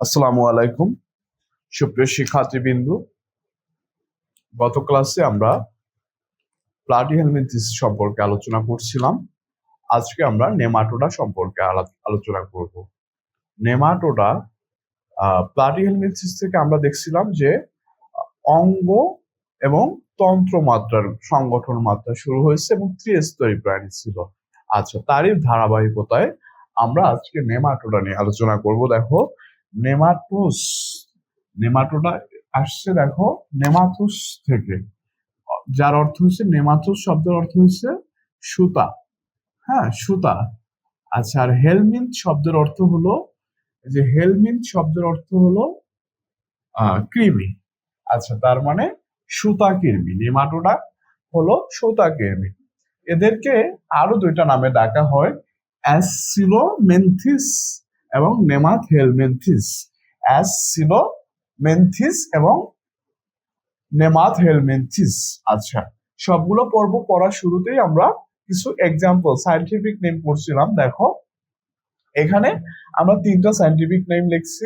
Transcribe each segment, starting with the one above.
আসসালামু আলাইকুম সুপ্রিয় শিক্ষার্থীবৃন্দ। গত ক্লাসে আমরা প্লাটিহেলমিনথেসিস সম্পর্কে আলোচনা করছিলাম। আজকে আমরা নেমাটোডা সম্পর্কে আলোচনা করব। নেমাটোডা প্লাটিহেলমিনথেসিস থেকে আমরা দেখছিলাম যে অঙ্গ এবং তন্ত্র মাত্রার সংগঠন মাত্রা শুরু হয়েছে এবং ত্রিস্তরী প্রাণী ছিল। আচ্ছা, তারই ধারাবাহিকতায় আমরা আজকে নেমাটোডা নিয়ে আলোচনা করব। দেখো, নেমাটোডা আসছে দেখো নেমাথুস থেকে, যার অর্থ হচ্ছে, নেমাথুস শব্দের অর্থ হচ্ছে সুতা। হ্যাঁ, সুতা। আচ্ছা, আর হেলমিন্থ শব্দের অর্থ হলো, হেলমিন্থ শব্দের অর্থ হলো কৃমি। আচ্ছা, তার মানে সুতা কৃমি। নেমাটোডা হলো সুতা কৃমি। এদেরকে আরো দুইটা নামে ডাকা হয়, অ্যাসিলোমেন্থিস এবং নেমাথহেলমিনথিস। অ্যাসিলোমেন্থিস এবং নেমাথহেলমিনথিস। আচ্ছা, সবগুলো পর্ব পড়ার শুরুতেই আমরা কিছু এক্সাম্পল সায়েন্টিফিক নেম পড়ছিলাম। দেখো, এখানে আমরা তিনটা সায়েন্টিফিক নেম লিখছি।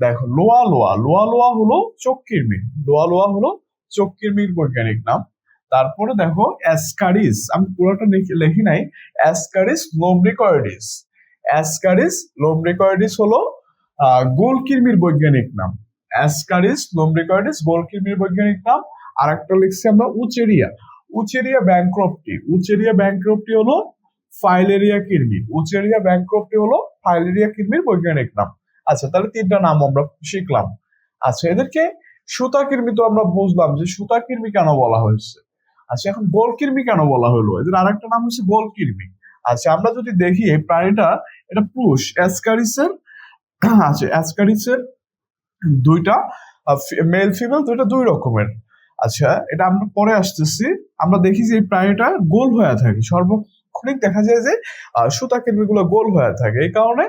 দেখো, লোয়া লোয়া লোয়া লোয়া হলো চোখকৃমি। লোয়া লোয়া হলো চোখকৃমির বৈজ্ঞানিক নাম। তারপরে দেখো অ্যাসকারিস, আমি পুরোটা লিখি নাই। অ্যাসকারিস লোমব্রিকয়েডিস। অ্যাসকারিস লোমব্রিকয়েডিস হলো গোলকৃমির বৈজ্ঞানিক নাম। অ্যাসকারিস লোমব্রিকয়েডিস গোলকৃমির বৈজ্ঞানিক নাম। আর একটা লিখছি আমরা উচেরিয়া। উচেরিয়া ব্যাংক্রপ্টি। উচেরিয়া ব্যাংক্রপ্টি হলো ফাইলেরিয়া কৃমি। উচেরিয়া ব্যাংক্রপ্টি হলো ফাইলেরিয়া কৃমির বৈজ্ঞানিক নাম। আচ্ছা, তাহলে তিনটা নাম আমরা শিখলাম। আচ্ছা, এদেরকে সুতাকৃমি তো আমরা বুঝলাম যে সুতাকৃমি কেন বলা হয়েছে। আচ্ছা, এখন গোলকৃমি কেন বলা হলো? এদের আরেকটা নাম হচ্ছে গোলকৃমি। আচ্ছা, আমরা যদি দেখি এই প্রাণীটা, এটা পুরুষ। অ্যাসকারিসের, আচ্ছা, অ্যাসকারিসের দুইটা মেল ফিমেল দুইটা দুই রকমের। আচ্ছা, এটা আমরা পরে আসতেছি। আমরা দেখি যে এই প্রাণীটা গোল হয়ে থাকে, সর্বক্ষণিক দেখা যায় যে সুতাকৃমিগুলো গোল হয়ে থাকে। এই কারণে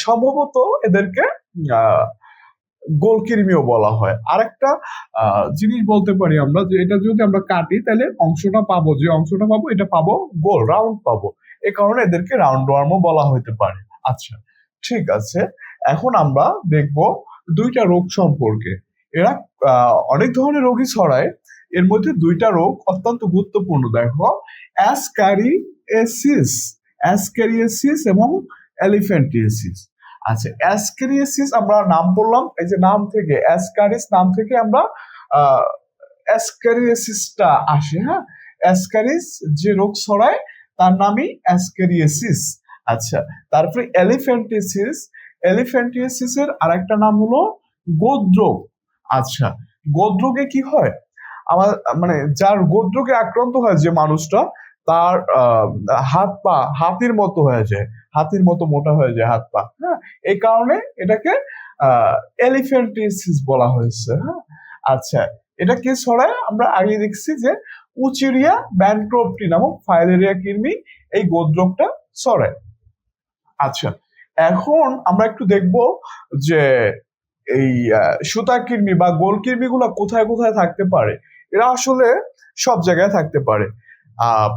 সম্ভবত এদেরকে গোলকৃমিও বলা হয়। আরেকটা জিনিস বলতে পারি আমরা, যে এটা যদি আমরা কাটি তাহলে অংশটা পাবো, যে অংশটা পাবো এটা পাবো গোল, রাউন্ড পাবো। এই কারণে এদেরকে রাউন্ড ওয়ার্মও বলা হতে পারে। আচ্ছা, ঠিক আছে। এখন আমরা দেখব দুইটা রোগ সম্পর্কে। এরা অনেক ধরনের রোগী ছড়ায়, এর মধ্যে দুইটা রোগ অত্যন্ত গুরুত্বপূর্ণ। দেখো, অ্যাসকারিয়েসিস, অ্যাসকারিয়েসিস এবং এলিফ্যান্টিয়েসিস। আচ্ছা, অ্যাসকারিয়েসিস আমরা নাম বললাম, এই যে নাম থেকে, অ্যাসকারিস নাম থেকে আমরা অ্যাসকারিয়েসিসটা আসে। হ্যাঁ, অ্যাসকারিস যে রোগ ছড়ায় তার নামই অ্যাসকারিয়েসিস। আচ্ছা, তারপরে এলিফ্যান্টিয়েসিস। এলিফ্যান্টিয়েসিসের আরেকটা নাম হলো গোদ্রোগ। আচ্ছা, গোদ্রোগে কি হয়? আমার মানে যার গোদ্রোগে আক্রান্ত হয় যে মানুষটা, তার হাত পা হাতির মতো হয়ে যায়, হাতির মতো মোটা হয়ে যায় হাত পা। হ্যাঁ, এই কারণে এটাকে এলিফ্যান্টিয়াসিস বলা হয়েছে। হ্যাঁ, আচ্ছা, এটা কি ছড়ায়? আমরা আগে দেখছি যে উচেরিয়া ব্যানক্রপ্টি নামক ফাইলেরিয়া কৃমি এই গোদ্রোগটা ছড়ায়। আচ্ছা, এখন আমরা একটু দেখব যে এই সুতাকৃমি বা গোলকৃমি গুলা কোথায় কোথায় থাকতে পারে। এরা আসলে সব জায়গায় থাকতে পারে।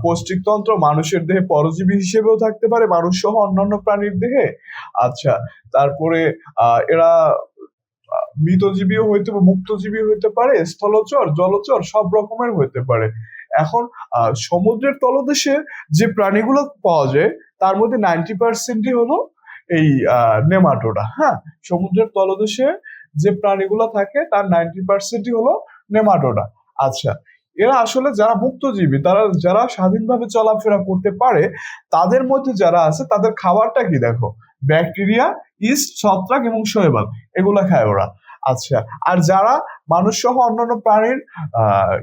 পৌষ্টিকতন্ত্র, মানুষের দেহে পরজীবী হিসেবেও থাকতে পারে, মানুষ সহ অন্যান্য প্রাণীর দেহে। আচ্ছা, তারপরে এরা মৃতজীবীও হইতে পারে, মুক্তজীবী হইতে পারে, স্থলচর, জলচর, সব রকমের হইতে পারে। এখন সমুদ্রের তলদেশে যে প্রাণীগুলো পাওয়া যায় তার মধ্যে 90%ই হলো এই নেমাটোডা। হ্যাঁ, সমুদ্রের তলদেশে যে প্রাণীগুলো থাকে তার 90%ই হলো নেমাটোডা। আচ্ছা, এরা আসলে যারা মুক্তজীবী, তারা যারা স্বাধীনভাবে চলাফেরা করতে পারে, তাদের মধ্যে যারা আছে তাদের খাবারটা কি দেখো, ব্যাকটেরিয়া, ইস্ট, ছত্রাক এবং শৈবাল, এগুলা খায় ওরা। আচ্ছা, আর যারা মানুষ সহ অন্যান্য প্রাণীর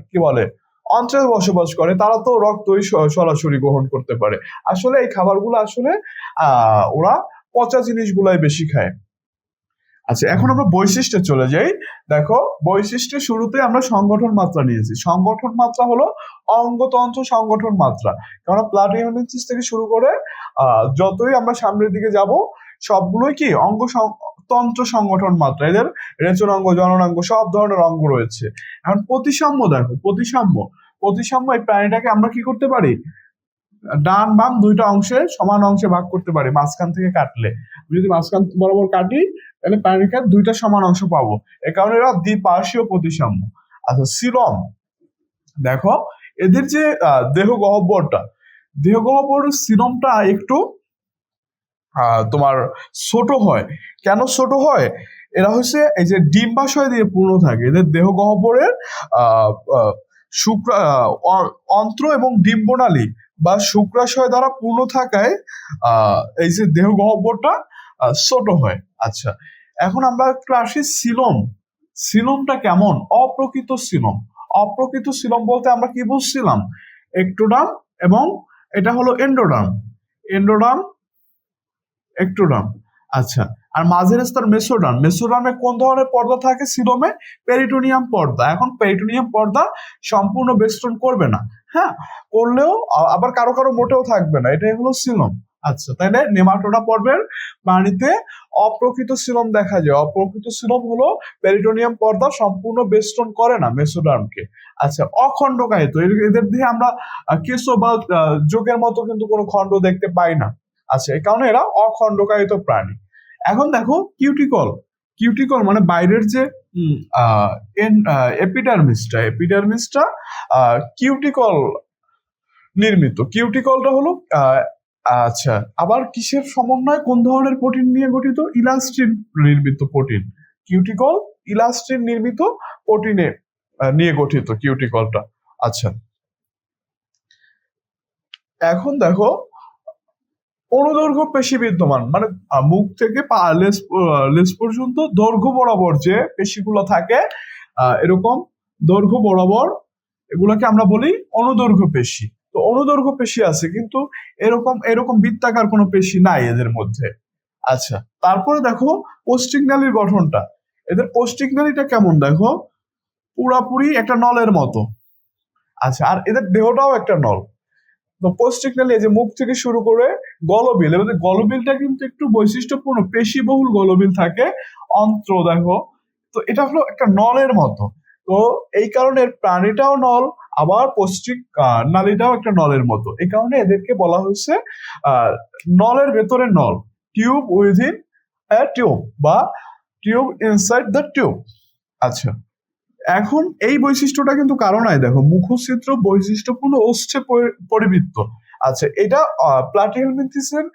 কি বলে অঞ্চলে বসবাস করে, তারা তো রক্তই সরাসরি গ্রহণ করতে পারে। আসলে এই খাবারগুলো আসলে ওরা পচা জিনিসগুলাই বেশি খায়। আচ্ছা, এখন আমরা বৈশিষ্ট্যে চলে যাই। দেখো, বৈশিষ্ট্যের শুরুতে আমরা সংগঠন মাত্রা নিয়েছি। সংগঠন মাত্রা হলো অঙ্গতন্ত্র সংগঠন মাত্রা। কারণ প্লাটিহেলমিনথেসিস থেকে শুরু করে যতই আমরা সামনের দিকে যাব, সবগুলোই কি তন্ত্র সংগঠন মাত্রা। এদের রেচনাঙ্গ, জননাঙ্গ, সব ধরনের অঙ্গ রয়েছে। এখন প্রতিসাম্য দেখো, প্রতিসাম্য এই প্রাণীটাকে আমরা কি করতে পারি? ডান বাম দুইটা অংশে সমান অংশে ভাগ করতে পারি মাঝখান থেকে কাটলে। যদি মাঝখান বরাবর কাটি তাহলে প্রাণীকে দুইটা সমান অংশ পাবো, এ কারণে এরা দ্বিপার্শ্বীয় প্রতিসাম্য। আচ্ছা সিলম, দেখো এদের যে দেহ গহ্বরের সিলমটা একটু তোমার ছোট হয়। কেন ছোট হয়? এরা হচ্ছে এই যে ডিম্বাশয় দিয়ে পূর্ণ থাকে, এদের দেহ গহ্বরের অন্ত্র এবং ডিম্বনালী বা শুক্রাশয় দ্বারা পূর্ণ থাকায় এই যে দেহ গহ্বরটা ছোট হয়। আচ্ছা, এখন আমরা একটু আসি সিলমটা কেমন? অপ্রকৃত সিলম বলতে আমরা কি বুঝছিলাম? একটোডার্ম এবং এটা হলো এন্ডোডার্ম, একটোডার্ম। আচ্ছা, আর মাঝের স্তর মেসোডার্মে কোন ধরনের পর্দা থাকে সিলোমে? পেরিটোনিয়াম পর্দা। এখন পেরিটোনিয়াম পর্দা সম্পূর্ণ বেষ্টন করবে না, হ্যাঁ, করলেও আবার কারো কারো মোটেও থাকবে না, এটাই হলো সিলোম। আচ্ছা, তাহলে নেমাটোডা পর্বের প্রাণীতে অপ্রকৃত সিলোম দেখা যায়। অপ্রকৃত সিলোম হলো পেরিটোনিয়াম পর্দা সম্পূর্ণ বেষ্টন করে না মেসোডার্মকে। আচ্ছা, অখণ্ডকায়িত, এদের দিয়ে আমরা কেশো বা যোগের মতো কিন্তু কোনো খণ্ড দেখতে পাই না। আচ্ছা, এই কারণে এরা অখণ্ডকায়িত প্রাণী। এখন দেখো কিউটিকল মানে বাইরের যে এপিডার্মিসটা কিউটিকল নির্মিত। কিউটিকলটা হলো আচ্ছা, আবার কিসের সমন্বয়, কোন ধরনের প্রোটিন নিয়ে গঠিত? ইলাস্টিন নির্মিত প্রোটিন। কিউটিকল ইলাস্টিন নির্মিত প্রোটিনে নিয়ে গঠিত কিউটিকলটা। আচ্ছা, এখন দেখো অনুদৈর্ঘ্য পেশি বিদ্যমান, মানে মুখ থেকে লেজ পর্যন্ত দৈর্ঘ্য বরাবর যে পেশিগুলো থাকে এরকম দৈর্ঘ্য বরাবর, এগুলোকে আমরা বলি অনুদৈর্ঘ্য পেশি। তো অনুদৈর্ঘ্য পেশি আছে, কিন্তু এরকম বৃত্তাকার কোনো পেশি নাই এদের মধ্যে। আচ্ছা, তারপরে দেখো পৌষ্টিক নালীর গঠনটা। এদের পৌষ্টিক নালীটা কেমন? দেখো পুরাপুরি একটা নলের মতো। আচ্ছা, আর এদের দেহটাও একটা নল। তো পৌষ্টিক নালী এই যে মুখ থেকে শুরু করে গলবিল, এবং গলবিলটা কিন্তু একটু বৈশিষ্ট্যপূর্ণ, পেশিবহুল গলবিল থাকে। অন্ত্র দেখো, তো এটা হলো একটা নলের মতো। তো এই কারণে প্রাণীটাও নল, আবার পৌষ্টিক নালীটাও একটা নলের মতো। এই কারণে এদেরকে বলা হয়েছে নলের ভেতরে নল, টিউব উইদিন এ টিউব বা টিউব ইনসাইড দ্য টিউব। আচ্ছা, এখন এই বৈশিষ্ট্যটা কিন্তু কারো নাই। দেখো মুখছিদ্র বৈশিষ্ট্যপূর্ণ ওষ্ঠে পরিবৃত্ত। আচ্ছা, এটা প্লাটিহেলমিনথিসের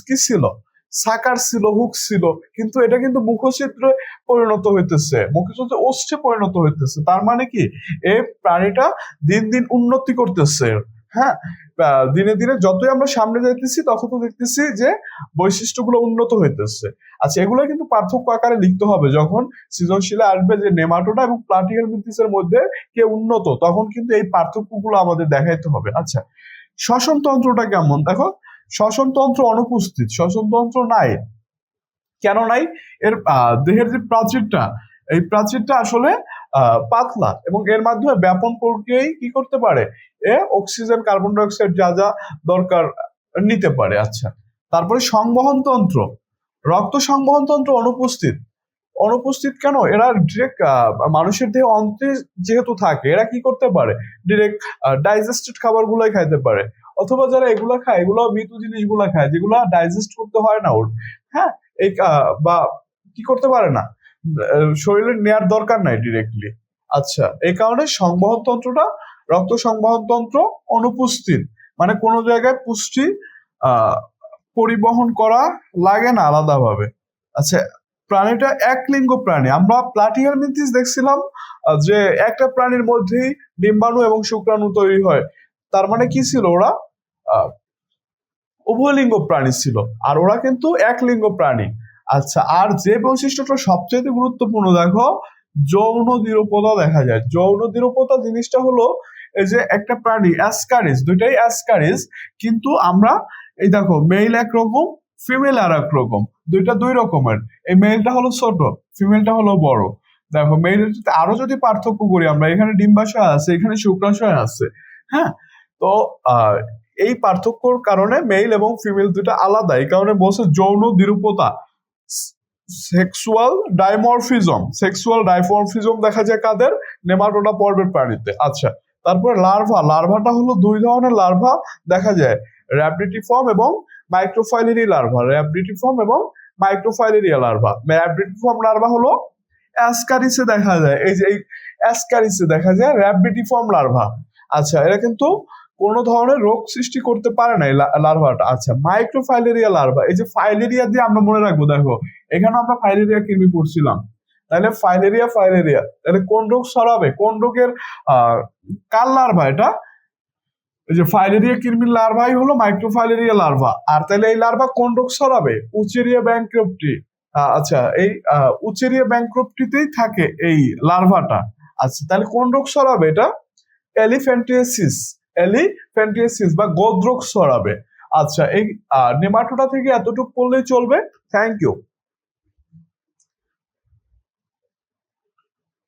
কি ছিল? সাকার ছিল, হুক ছিল, কিন্তু এটা কিন্তু মুখছিদ্রে পরিণত হইতেছে, মুখছিদ্রে ওষ্ঠে পরিণত হইতেছে। তার মানে কি, এই প্রাণীটা দিন দিন উন্নতি করতেছে। হ্যাঁ, দিনে দিনে যতই আমরা সামনে যাইতেছি তখন তো দেখতেছি যে বৈশিষ্ট্যগুলো উন্নত হইতেছে। আচ্ছা, এগুলো কিন্তু পার্থক্য আকারে লিখতে হবে যখন সৃজনশীলে আসবে যে নেমাটোডা এবং প্লাটিহেলমিনথিসের মধ্যে কে উন্নত, তখন কিন্তু এই পার্থক্যগুলো আমাদের দেখাইতে হবে। আচ্ছা, শ্বসন তন্ত্রটা কেমন? দেখো শ্বসন তন্ত্র অনুপস্থিত, শ্বসন তন্ত্র নাই। কেন নাই? এর দেহের যে প্রাচীরটা, এই প্রাচীরটা আসলে পাতলা এবং এর মাধ্যমে ব্যাপন প্রক্রিয়ায় কি করতে পারে, অক্সিজেন কার্বন ডাই অক্সাইড যা যা দরকার নিতে পারে। আচ্ছা, তারপরে সংবহন তন্ত্র, রক্ত সংবহন তন্ত্র অনুপস্থিত কেন? এরা ডিরেক্ট মানুষের দেহে অন্ত্রে যেহেতু থাকে, এরা কি করতে পারে, ডিরেক্ট ডাইজেস্টেড খাবার গুলাই খাইতে পারে, অথবা যারা এগুলা খায় এগুলো মৃত জিনিসগুলা খায় যেগুলা ডাইজেস্ট করতে হয় না ওর। হ্যাঁ, এই বা কি করতে পারে না, শরীরে নেয়ার দরকার নাই ডিরেক্টলি। আচ্ছা, এই কারণে সংবহন তন্ত্রটা, রক্ত সংবহন তন্ত্র অনুপস্থিত, মানে কোনো জায়গায় পুষ্টি পরিবহন করা লাগে না আলাদাভাবে। আচ্ছা, প্রাণীটা এক লিঙ্গ প্রাণী। আমরা প্লাটিহেলমিনথিস দেখছিলাম যে একটা প্রাণীর মধ্যেই ডিম্বাণু এবং শুক্রাণু তৈরি হয়, তার মানে কি ছিল, ওরা উভয়লিঙ্গ প্রাণী ছিল, আর ওরা কিন্তু এক লিঙ্গ প্রাণী। আচ্ছা, আর যে বৈশিষ্ট্যটা সবচেয়ে গুরুত্বপূর্ণ, দেখো যৌন দৃঢ়তা দেখা যায়। যৌন দৃঢ়তা জিনিসটা হলো এই যে একটা প্রাণী অ্যাসকারিস, দুইটাই অ্যাসকারিস, কিন্তু আমরা এই দেখো মেল একরকম, ফিমেল আর এক রকম, দুইটা দুই রকমের। এই মেলটা হলো ছোট, ফিমেলটা হলো বড়। দেখো মেলের আরো যদি পার্থক্য করি আমরা, এখানে ডিম্বাশয় আছে, এখানে শুক্রাশয় আছে। হ্যাঁ, তো এই পার্থক্যর কারণে মেল এবং ফিমেল দুটা আলাদা। এই কারণে বলছে যৌন দ্বিরূপতা, সেক্সুয়াল ডাইমরফিজম দেখা যায় কাদের? নেমাটোডা পর্বের প্রাণীতে। আচ্ছা, তারপরে লার্ভাটা হলো দুই ধরনের লার্ভা দেখা যায়, র্যাবডিটিফর্ম এবং মাইক্রোফাইলেরিয়া লার্ভা। র্যাবডিটিফর্ম এবং মাইক্রোফাইলেরিয়া লার্ভা। র্যাবডিটিফর্ম লার্ভা হলো অ্যাসকারিসে দেখা যায়, এই যে এই অ্যাসকারিসে দেখা যায় র্যাবডিটিফর্ম লার্ভা। আচ্ছা, এরা কিন্তু কোনো ধরনের রোগ সৃষ্টি করতে পারে না এই লার্ভাটা। আচ্ছা, মাইক্রোফাইলেরিয়া লার্ভা, এই যে ফাইলেরিয়া দিয়ে আমরা মনে রাখবো, দেখো এখানে আমরা ফাইলেরিয়া কৃমি পড়ছিলাম, তাহলে ফাইলেরিয়া তাহলে কোন রোগ ছড়াবে, কোন রোগের কার লার্ভা এটা, এই যে ফাইলেরিয়া কৃমির লার্ভাই হলো মাইক্রোফাইলেরিয়া লার্ভা। আর তাহলে এই লার্ভা কোন রোগ ছড়াবে, উচেরিয়া ব্যাংক্রপ্টি। আচ্ছা, এই উচেরিয়া ব্যাংক্রপ্টিতেই থাকে এই লার্ভাটা। আচ্ছা, তাহলে কোন রোগ ছড়াবে এটা, এলিফ্যান্টিয়াসিস বা গোদ রোগ ছড়াবে। আচ্ছা, এই নেমাটোডা থেকে এতটুকু পড়লেই চলবে। Thank you.